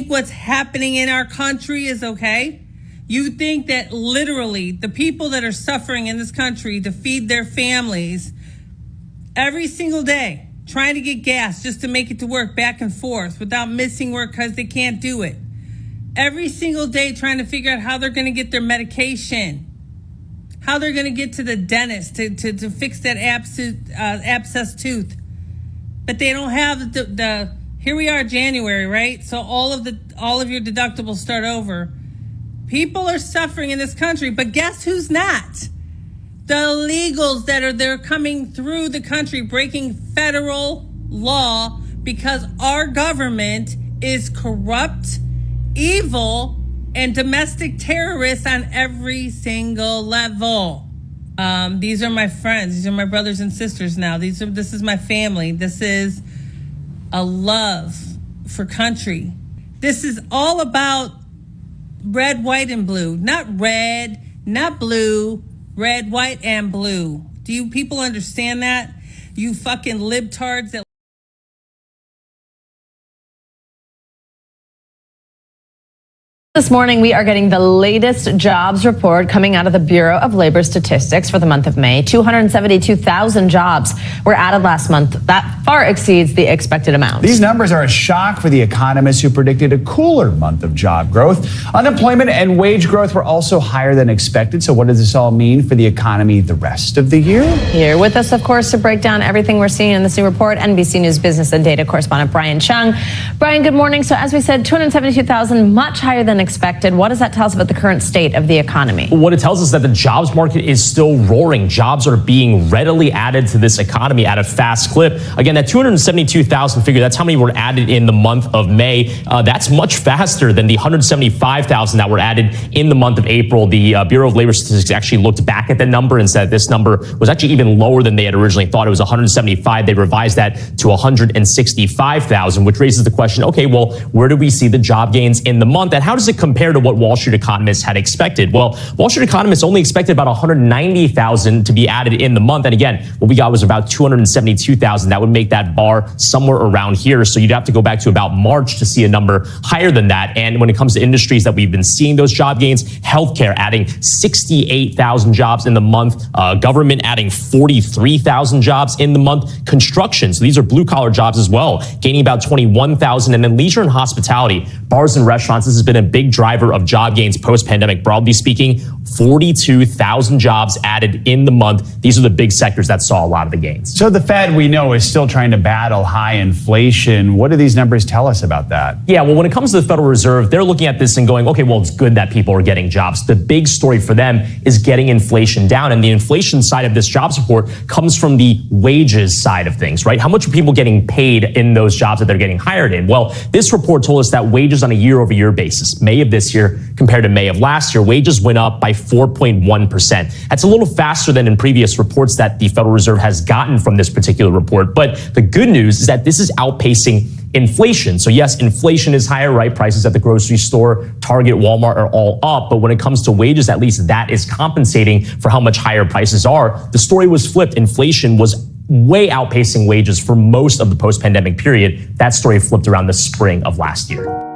think what's happening in our country is okay? You think that literally the people that are suffering in this country to feed their families every single day, trying to get gas just to make it to work back and forth without missing work because they can't do it. Every single day trying to figure out how they're going to get their medication, how they're going to get to the dentist to fix that abscess tooth. But they don't have the here we are, January, right? So all of your deductibles start over. People are suffering in this country, but guess who's not? The illegals they're coming through the country breaking federal law because our government is corrupt, evil, and domestic terrorists on every single level. These are my friends. These are my brothers and sisters now. This is my family. This is a love for country. This is all about red, white, and blue. Not red, not blue, red, white, and blue. Do you people understand that? You fucking libtards that This morning, we are getting the latest jobs report coming out of the Bureau of Labor Statistics for the month of May. 272,000 jobs were added last month. That far exceeds the expected amount. These numbers are a shock for the economists who predicted a cooler month of job growth. Unemployment and wage growth were also higher than expected. So what does this all mean for the economy the rest of the year? Here with us, of course, to break down everything we're seeing in this new report, NBC News business and data correspondent Brian Chung. Brian, good morning. So as we said, 272,000, much higher than expected. What does that tell us about the current state of the economy? What it tells us is that the jobs market is still roaring. Jobs are being readily added to this economy at a fast clip. Again, that 272,000 figure, that's how many were added in the month of May. That's much faster than the 175,000 that were added in the month of April. The Bureau of Labor Statistics actually looked back at that number and said this number was actually even lower than they had originally thought. It was 175. They revised that to 165,000, which raises the question, okay, well, where do we see the job gains in the month? And how does it compare to what Wall Street economists had expected? Well, Wall Street economists only expected about 190,000 to be added in the month. And again, what we got was about 272,000. That would make that bar somewhere around here. So you'd have to go back to about March to see a number higher than that. And when it comes to industries that we've been seeing those job gains, healthcare adding 68,000 jobs in the month, government adding 43,000 jobs in the month, construction. So these are blue collar jobs as well, gaining about 21,000. And then leisure and hospitality, bars and restaurants. This has been a big driver of job gains post-pandemic. Broadly speaking, 42,000 jobs added in the month. These are the big sectors that saw a lot of the gains. So the Fed, we know, is still trying to battle high inflation. What do these numbers tell us about that? Yeah, well, when it comes to the Federal Reserve, they're looking at this and going, okay, well, it's good that people are getting jobs. The big story for them is getting inflation down. And the inflation side of this jobs report comes from the wages side of things, right? How much are people getting paid in those jobs that they're getting hired in? Well, this report told us that wages on a year-over-year basis, May of this year compared to May of last year, wages went up by 4.1%. That's a little faster than in previous reports that the Federal Reserve has gotten from this particular report. But the good news is that this is outpacing inflation. So yes, inflation is higher, right? Prices at the grocery store, Target, Walmart are all up. But when it comes to wages, at least that is compensating for how much higher prices are. The story was flipped. Inflation was way outpacing wages for most of the post-pandemic period. That story flipped around the spring of last year.